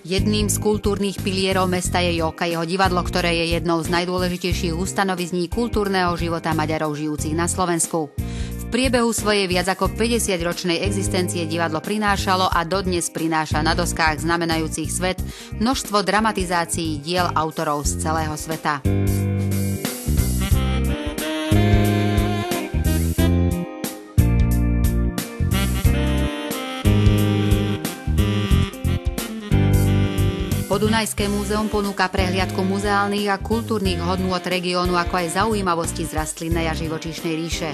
Jedným z kultúrnych pilierov mesta je Jókajeho divadlo, ktoré je jednou z najdôležitejších ustanovizní kultúrneho života Maďarov žijúcich na Slovensku. V priebehu svojej viac ako 50-ročnej existencie divadlo prinášalo a dodnes prináša na doskách znamenajúcich svet množstvo dramatizácií diel autorov z celého sveta. Podunajské múzeum ponúka prehliadku muzeálnych a kultúrnych hodnôt regiónu, ako aj zaujímavosti z rastlinnej a živočíšnej ríše.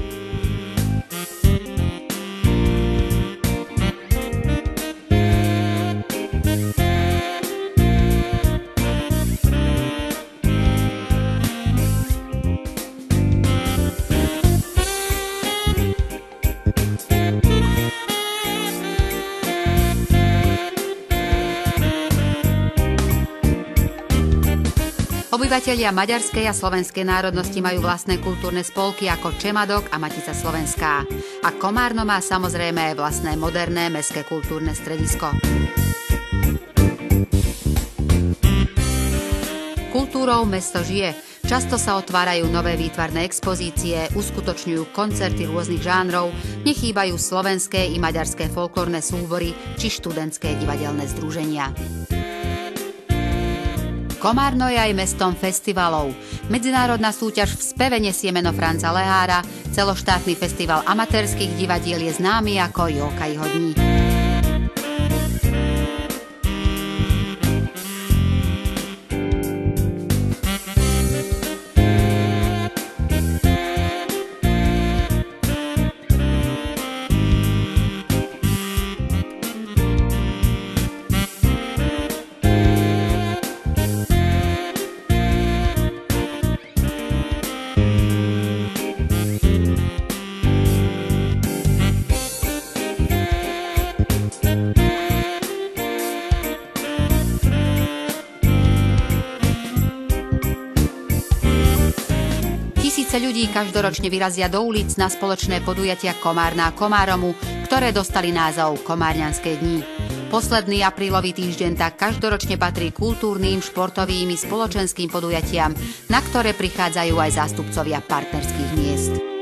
Obyvatelia maďarskej a slovenskej národnosti majú vlastné kultúrne spolky ako Čemadok a Matica Slovenská. A Komárno má samozrejme aj vlastné moderné mestské kultúrne stredisko. Kultúrou mesto žije. Často sa otvárajú nové výtvarné expozície, uskutočňujú koncerty rôznych žánrov, nechýbajú slovenské i maďarské folklórne súbory či študentské divadelné združenia. Komárno je aj mestom festivalov. Medzinárodná súťaž v speve nesie meno Franca Lehára, celoštátny festival amatérskych divadiel je známy ako Jókajeho dní. Ľudí každoročne vyrazia do ulic na spoločné podujatia Komárna a Komáromu, ktoré dostali názov Komárňanské dni. Posledný aprílový týždeň tak každoročne patrí kultúrnym, športovým i spoločenským podujatiam, na ktoré prichádzajú aj zástupcovia partnerských miest.